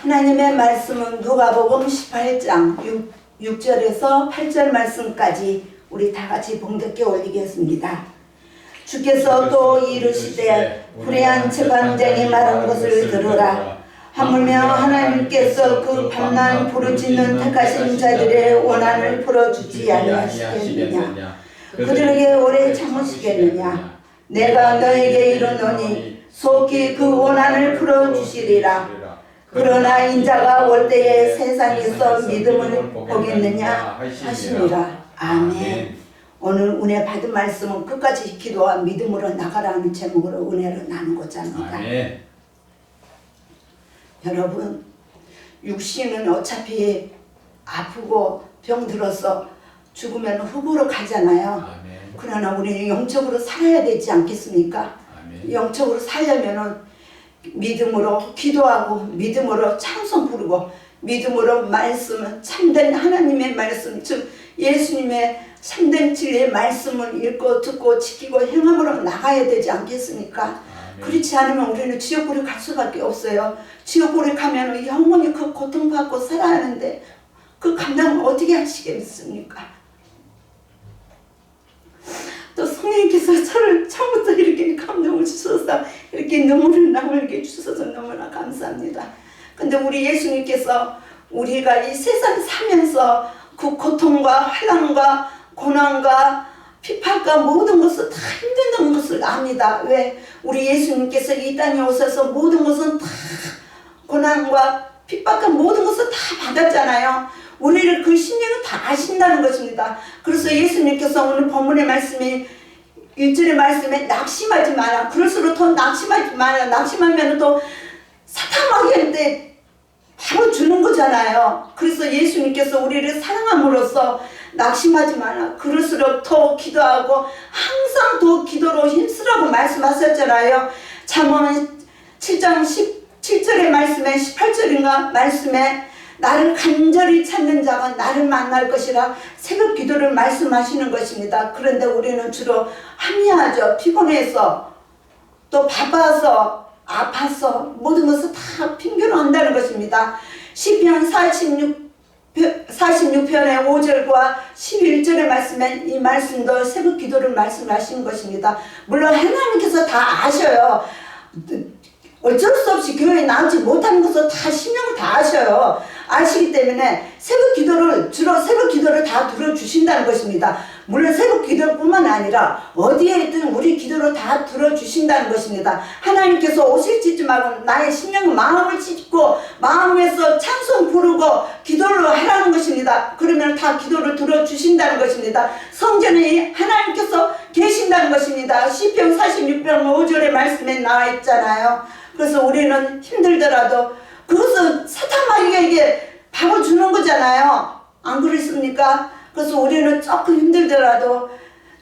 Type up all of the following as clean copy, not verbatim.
하나님의 말씀은 누가복음 18장 6절에서 8절 말씀까지 우리 다 같이 봉독해 올리겠습니다. 주께서 또 이르시되 불의한 재관장이 말한 것을 들으라. 하물며 하나님께서 그 밤낮 부르짖는 택하신 자들의 원한을 풀어주지 아니하시겠느냐. 그들에게 오래 참으시겠느냐. 내가 너에게 이르노니 속히 그 원한을 풀어주시리라. 그러나 인자가 올 때에 세상에서 믿음을 보겠느냐 하시니라. 아멘. 오늘 은혜 받은 말씀은 끝까지 기도와 믿음으로 나가라는 제목으로 은혜를 나누고자 합니다. 아멘. 여러분, 육신은 어차피 아프고 병들어서 죽으면 흙으로 가잖아요. 아멘. 그러나 우리는 영적으로 살아야 되지 않겠습니까? 아멘. 영적으로 살려면은 믿음으로 기도하고 믿음으로 찬송 부르고 믿음으로 말씀은 참된 하나님의 말씀, 즉 예수님의 참된 진리의 말씀을 읽고 듣고 지키고 행함으로 나가야 되지 않겠습니까? 아멘. 그렇지 않으면 우리는 지옥불에 갈 수밖에 없어요. 지옥불에 가면 영원히 그 고통받고 살아야 하는데 그 감당을 어떻게 하시겠습니까? 또 성령님께서 저를 처음부터 이렇게 감동을 주셔서 이렇게 눈물을 나물게 주셔서 너무나 감사합니다. 근데 우리 예수님께서 우리가 이 세상 살면서 그 고통과 환난과 고난과 핍박과 모든 것을 다 힘든 것을 압니다. 왜? 우리 예수님께서 이 땅에 오셔서 모든 것은 다 고난과 핍박과 모든 것을 다 받았잖아요. 우리를 그 심령을 다 아신다는 것입니다. 그래서 예수님께서 오늘 본문의 말씀이 1절의 말씀에 낙심하지 마라. 그럴수록 더 낙심하지 마라. 낙심하면 또 사탄마귀한테 바로 주는 거잖아요. 그래서 예수님께서 우리를 사랑함으로써 낙심하지 마라. 그럴수록 더 기도하고 항상 더 기도로 힘쓰라고 말씀하셨잖아요. 잠언 7장 17절의 말씀에 18절인가 말씀에 나를 간절히 찾는 자가 나를 만날 것이라 새벽 기도를 말씀하시는 것입니다. 그런데 우리는 주로 합리하죠. 피곤해서 또 바빠서 아파서 모든 것을 다 핑계로 한다는 것입니다. 시편 46편의 5절과 11절의 말씀에 이 말씀도 새벽 기도를 말씀하시는 것입니다. 물론 하나님께서 다 아셔요. 어쩔 수 없이 교회에 나오지 못하는 것을 다 심령을 다 아셔요. 아시기 때문에 주로 새벽 기도를 다 들어주신다는 것입니다. 물론 새벽 기도뿐만 아니라 어디에 있든 우리 기도를 다 들어주신다는 것입니다. 하나님께서 오실 찢지 말고 나의 심령 마음을 찢고 마음에서 찬송 부르고 기도를 하라는 것입니다. 그러면 다 기도를 들어주신다는 것입니다. 성전에 하나님께서 계신다는 것입니다. 시편 46편 5절의 말씀에 나와 있잖아요. 그래서 우리는 힘들더라도 그것은 사탄마귀에게 바로 주는 거잖아요. 안 그렇습니까? 그래서 우리는 조금 힘들더라도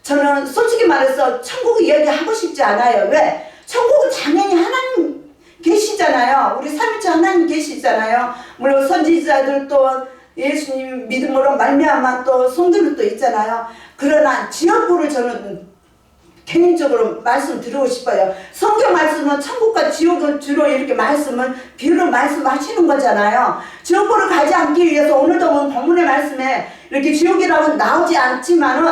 저는 솔직히 말해서 천국 이야기 하고 싶지 않아요. 왜? 천국은 당연히 하나님 계시잖아요. 우리 삼위일체 하나님 계시잖아요. 물론 선지자들 또 예수님 믿음으로 말미암아 또 성도들도 있잖아요. 그러나 지옥불을 저는 개인적으로 말씀드리고 싶어요. 성경 말씀은 천국과 지옥을 주로 이렇게 말씀은 비유로 말씀하시는 거잖아요. 지옥불을 가지 않기 위해서 오늘도 본문의 말씀에 이렇게 지옥이라고 나오지 않지만은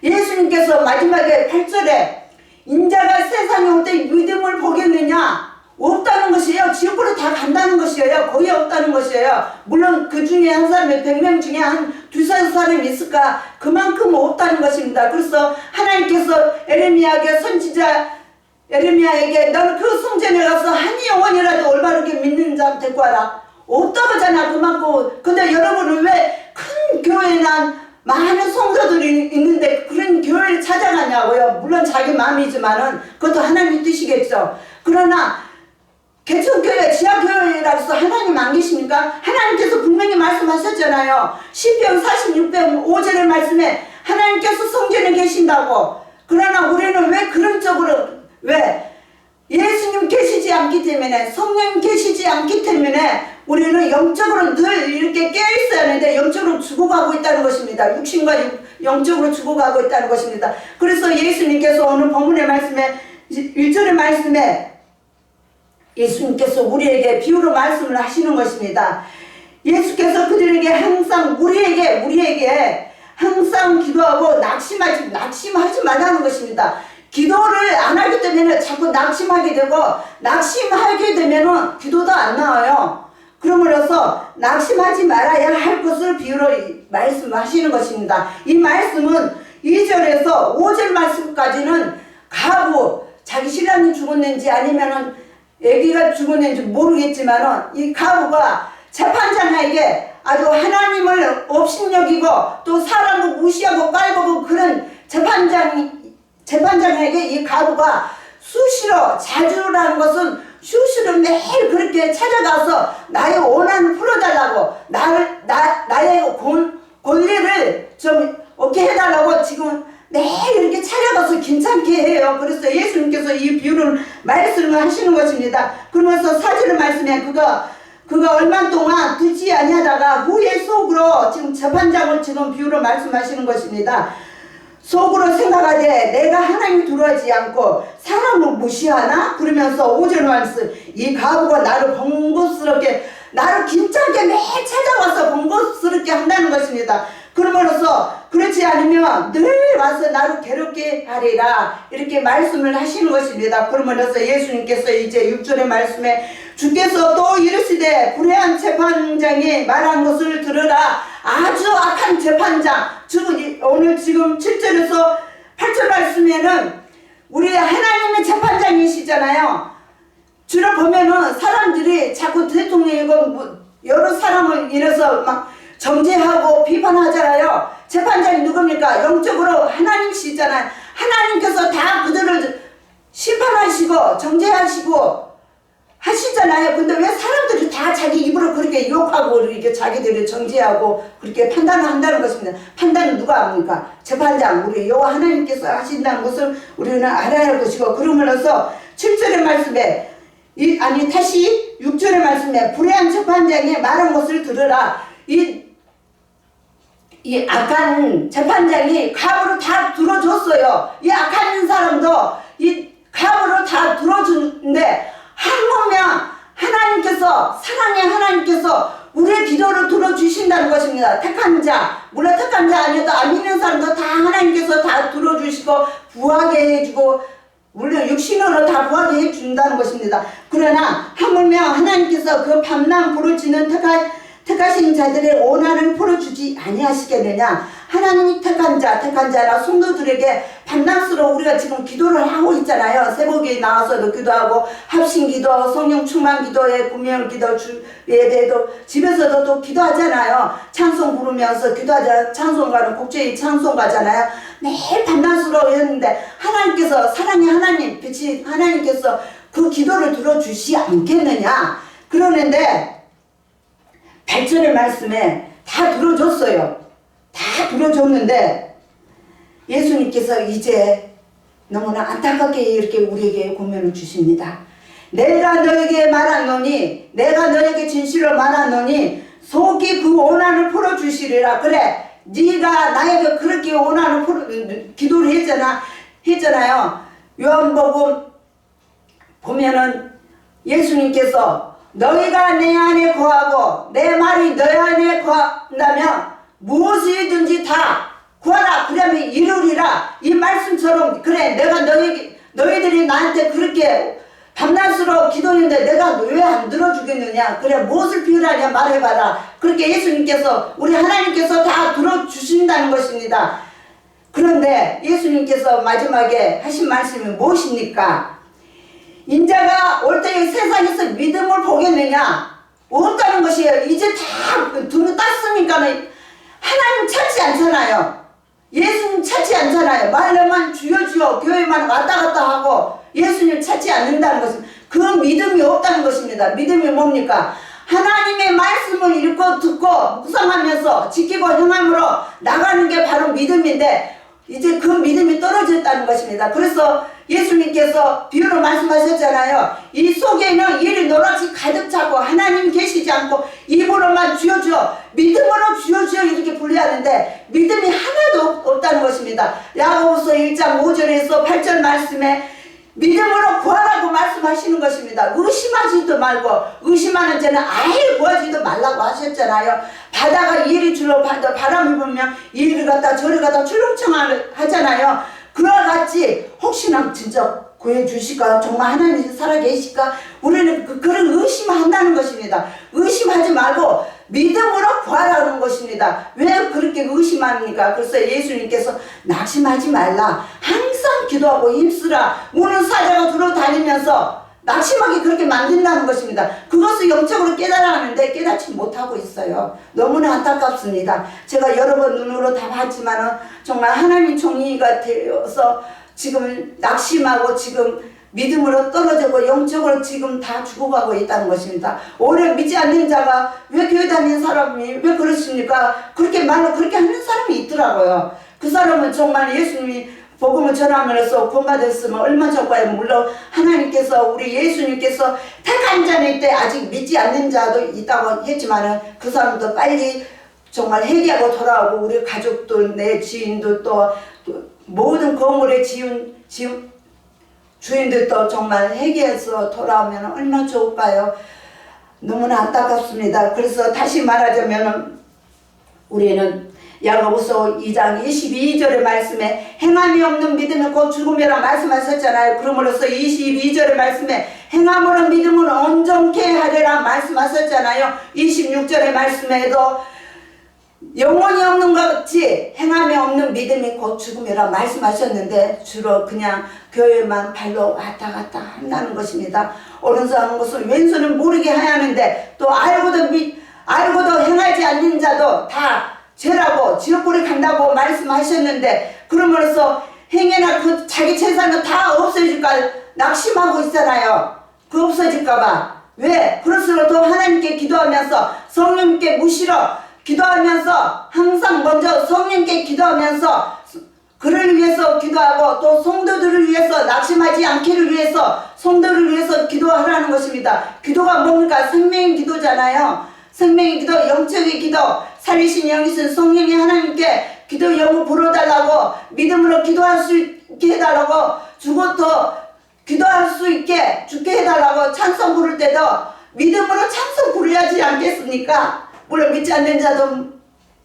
예수님께서 마지막에 8절에 인자가 세상에 올 때 믿음을 보겠느냐? 없다는 것이에요. 지옥불에 다 간다는 것이에요. 거의 없다는 것이에요. 물론 그 중에 한 사람이 100명 중에 한 두세 사람이 있을까? 그만큼 없다는 것입니다. 그래서 하나님께서 에레미야에게 선지자 에레미야에게 너는 그 성전에 가서 한 영혼이라도 올바르게 믿는 자 데리고 와라. 없다고 하잖아. 그만큼. 근데 여러분은 왜 큰 교회나 많은 성도들이 있는데 그런 교회를 찾아가냐고요. 물론 자기 마음이지만은 그것도 하나님 뜻이겠죠. 그러나 개척교회, 지하교회라고 해서 하나님 안 계십니까? 하나님께서 분명히 말씀하셨잖아요. 시편 46편 5절의 말씀에 하나님께서 성전에 계신다고. 그러나 우리는 왜 그런 쪽으로, 왜? 예수님 계시지 않기 때문에, 성령 계시지 않기 때문에 우리는 영적으로 늘 이렇게 깨어있어야 하는데 영적으로 죽어가고 있다는 것입니다. 육신과 영적으로 죽어가고 있다는 것입니다. 그래서 예수님께서 오늘 본문의 말씀에 1절의 말씀에 예수님께서 우리에게 비유로 말씀을 하시는 것입니다. 예수께서 그들에게 항상 우리에게 항상 기도하고 낙심하지 말라는 것입니다. 기도를 안 하기 때문에 자꾸 낙심하게 되고, 낙심하게 되면은 기도도 안 나와요. 그러므로서 낙심하지 말아야 할 것을 비유로 말씀하시는 것입니다. 이 말씀은 2절에서 5절 말씀까지는 가부, 자기 신랑이 죽었는지 아니면은 아기가 죽었는지 모르겠지만은 이 가부가 재판장에게 아주 하나님을 업신여기고 또 사람을 무시하고 깔보고 그런 재판장에게 이 가부가 수시로, 자주라는 것은 수시로 매일 그렇게 찾아가서 나의 원한을 풀어달라고, 나의 권리를 좀 얻게 해달라고 지금 매일 이렇게 찾아가서 괜찮게 해요. 그래서 예수님께서 이 비유를 말씀을 하시는 것입니다. 그러면서 4절 말씀에 그가 얼마 동안 듣지 아니하다가 후에 속으로, 지금 재판장을 지금 비유로 말씀하시는 것입니다. 속으로 생각하되 내가 하나님을 두려워하지 않고 사람을 무시하나? 그러면서 5절 말씀, 이 가부가 나를 번거롭게, 나를 김찮게 매일 찾아와서 번거롭게 한다는 것입니다. 그러므로서 그렇지 않으면 늘 와서 나를 괴롭게 하리라, 이렇게 말씀을 하시는 것입니다. 그러므로서 예수님께서 이제 6절의 말씀에 주께서 또 이르시되 불의한 재판장이 말한 것을 들으라. 아주 악한 재판장, 오늘 지금 7절에서 8절 말씀에는 우리 하나님의 재판장이시잖아요. 주로 보면은 사람들이 자꾸 대통령이고 여러 사람을 이래서 막 정죄하고 비판하잖아요. 재판장이 누굽니까? 영적으로 하나님이시잖아요. 하나님께서 다 그들을 심판하시고 정죄하시고 하시잖아요. 근데 왜 사람들이 다 자기 입으로 그렇게 욕하고 이렇게 자기들을 정죄하고 그렇게 판단을 한다는 것입니다. 판단은 누가 합니까? 재판장, 우리 여호와 하나님께서 하신다는 것을 우리는 알아야 할 것이고, 그러면서 7절의 말씀에 다시 6절의 말씀에 불의한 재판장이 말한 것을 들으라. 이 악한 재판장이 가부로 다 들어줬어요. 이 악한 사람도 이 가부로 다 들어주는데, 하물며 하나님께서, 사랑의 하나님께서 우리의 기도를 들어주신다는 것입니다. 택한 자, 물론 택한 자 아니어도 안 믿는 사람도 다 하나님께서 다 들어주시고 부하게 해주고, 물론 육신으로 다 부하게 해준다는 것입니다. 그러나 하물며 하나님께서 그 밤낮 부르짖는 택하신 자들의 원한을 풀어주지 아니하시겠느냐. 하나님이 택한 자라 성도들에게 밤낮으로 우리가 지금 기도를 하고 있잖아요. 새벽에 나와서도 기도하고, 합심기도, 성령 충만 기도에 구명기도, 예배도, 집에서도 또 기도하잖아요. 찬송 부르면서 기도하잖아요. 찬송가는 국제의 찬송가잖아요. 매일 밤낮으로 했는데 하나님께서, 사랑의 하나님, 빛이 하나님께서 그 기도를 들어주시지 않겠느냐. 그러는데 8절의 말씀에 다 들어줬어요. 다 들어줬는데 예수님께서 이제 너무나 안타깝게 이렇게 우리에게 고면을 주십니다. 내가 너에게 말하노니, 내가 너에게 진실로 말하노니 속히 그 원한을 풀어주시리라. 그래, 네가 나에게 그렇게 원한을 기도를 했잖아요. 요한복음 보면은 예수님께서 너희가 내 안에 거하고 내 말이 너희 안에 거한다면 무엇이든지 다 구하라, 그러면 이루리라. 이 말씀처럼, 그래, 내가 너희들이 나한테 그렇게 밤낮으로 기도했는데 내가 왜 안 들어주겠느냐. 그래, 무엇을 비우라냐 말해봐라. 그렇게 예수님께서, 우리 하나님께서 다 들어주신다는 것입니다. 그런데 예수님께서 마지막에 하신 말씀이 무엇입니까? 인자가 올 때에 세상에서 믿음을 보겠느냐? 없다는 것이에요. 이제 다 돈 땄으니까는 하나님 찾지 않잖아요. 예수님 찾지 않잖아요. 말로만 주여 주여 교회만 왔다 갔다 하고 예수님 찾지 않는다는 것은 그 믿음이 없다는 것입니다. 믿음이 뭡니까? 하나님의 말씀을 읽고 듣고 묵상하면서 지키고 행함으로 나가는 게 바로 믿음인데, 이제 그 믿음이 떨어졌다는 것입니다. 그래서 예수님께서 비유로 말씀하셨잖아요. 이 속에는 일이 노랗게 가득 차고 하나님 계시지 않고 입으로만 주여 주여, 믿음으로 주여 주여 이렇게 불리하는데 믿음이 하나도 없다는 것입니다. 야고보서 1장 5절에서 8절 말씀에 믿음으로 구하라고 말씀하시는 것입니다. 의심하지도 말고, 의심하는 자는 아예 구하지도 말라고 하셨잖아요. 바다가 이리 줄로 바람이 불면 이리 갔다 저리 갔다 출렁청 하잖아요. 그와 같이 혹시나 진짜 구해주실까? 정말 하나님이 살아계실까? 우리는 그런 의심한다는 것입니다. 의심하지 말고 믿음으로 구하라는 것입니다. 왜 그렇게 의심합니까? 그래서 예수님께서 낙심하지 말라. 항상 기도하고 힘쓰라. 우는 사자가 들어다니면서 낙심하게 그렇게 만든다는 것입니다. 그것을 영적으로 깨달아야 하는데 깨닫지 못하고 있어요. 너무나 안타깝습니다. 제가 여러 번 눈으로 다 봤지만 정말 하나님 종이가 되어서 지금 낙심하고 지금 믿음으로 떨어지고 영적으로 지금 다 죽어가고 있다는 것입니다. 오히려 믿지 않는 자가 왜 교회 다니는 사람이 왜 그러십니까? 그렇게 말로 그렇게 하는 사람이 있더라고요. 그 사람은 정말 예수님이 복음을 전하면서 구원받았으면 얼마나 좋을까요? 물론 하나님께서 우리 예수님께서 택한 자일 때 아직 믿지 않는 자도 있다고 했지만은 그 사람도 빨리 정말 회개하고 돌아오고 우리 가족도 내 지인도 또 모든 건물의 주인들도 정말 회개해서 돌아오면 얼마나 좋을까요? 너무나 안타깝습니다. 그래서 다시 말하자면 우리는 야고보서 2장 22절의 말씀에 행함이 없는 믿음은 곧 죽음이라 말씀하셨잖아요. 그러므로서 22절의 말씀에 행함으로 믿음은 온전케 하리라 말씀하셨잖아요. 26절의 말씀에도 영혼이 없는 것 같이 행함이 없는 믿음이 곧 죽음이라 말씀하셨는데 주로 그냥 교회만 발로 왔다 갔다 한다는 것입니다. 오른손 것은 왼손은 모르게 해야 하는데 또 알고도 행하지 않는 자도 다 죄라고 지옥불에 간다고 말씀하셨는데 그러므로서 행해나 그 자기 재산은 다 없어질까 낙심하고 있잖아요. 그 없어질까봐. 왜? 그럴수록 더 하나님께 기도하면서 성령님께 무시러 기도하면서 항상 먼저 성령께 기도하면서 그를 위해서 기도하고 또 성도들을 위해서 낙심하지 않기를 위해서 성도를 위해서 기도하라는 것입니다. 기도가 뭡니까? 생명의 기도잖아요. 생명의 기도, 영적의 기도, 살리신 영이신 성령이 하나님께 기도 영을 불어달라고 믿음으로 기도할 수 있게 해달라고 죽어도 기도할 수 있게 죽게 해달라고 찬송 부를 때도 믿음으로 찬송 부르지 않겠습니까? 물론 믿지 않는 자도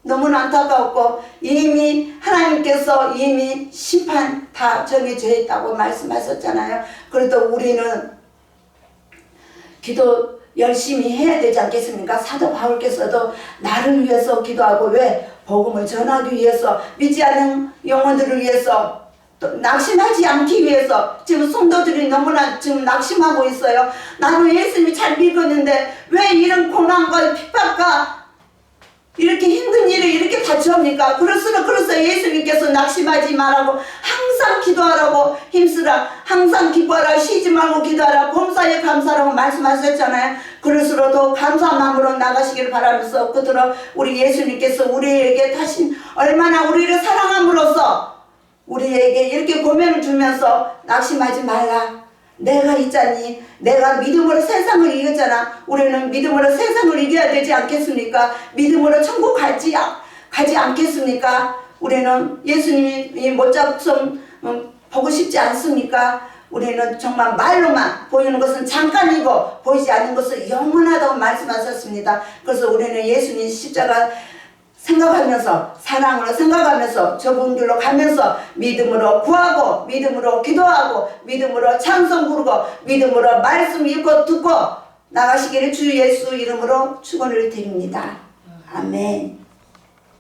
너무나 안타까웠고 이미 하나님께서 이미 심판 다 정해져 있다고 말씀하셨잖아요. 그래도 우리는 기도 열심히 해야 되지 않겠습니까? 사도 바울께서도 나를 위해서 기도하고 왜? 복음을 전하기 위해서 믿지 않는 영혼들을 위해서 또 낙심하지 않기 위해서 지금 성도들이 너무나 지금 낙심하고 있어요. 나는 예수님이 잘 믿었는데 왜 이런 고난과 핍박과 이렇게 힘든 일을 이렇게 닥쳐옵니까? 그래서 예수님께서 낙심하지 말라고 항상 기도하라고 힘쓰라 항상 기뻐하라 쉬지 말고 기도하라 범사에 감사라고 말씀하셨잖아요. 그럴수록 더 감사한 마음으로 나가시길 바라면서 그들은 우리 예수님께서 우리에게 다시 얼마나 우리를 사랑함으로써 우리에게 이렇게 고면을 주면서 낙심하지 말라. 내가 있잖니. 내가 믿음으로 세상을 이겼잖아. 우리는 믿음으로 세상을 이겨야 되지 않겠습니까? 믿음으로 천국 가지 않겠습니까? 우리는 예수님이 못잡some 보고 싶지 않습니까? 우리는 정말 말로만 보이는 것은 잠깐이고 보이지 않는 것은 영원하다고 말씀하셨습니다. 그래서 우리는 예수님 십자가 생각하면서 사랑으로 생각하면서 좁은 길로 가면서 믿음으로 구하고 믿음으로 기도하고 믿음으로 찬송 부르고 믿음으로 말씀 읽고 듣고 나가시기를 주 예수 이름으로 축원을 드립니다. 아멘.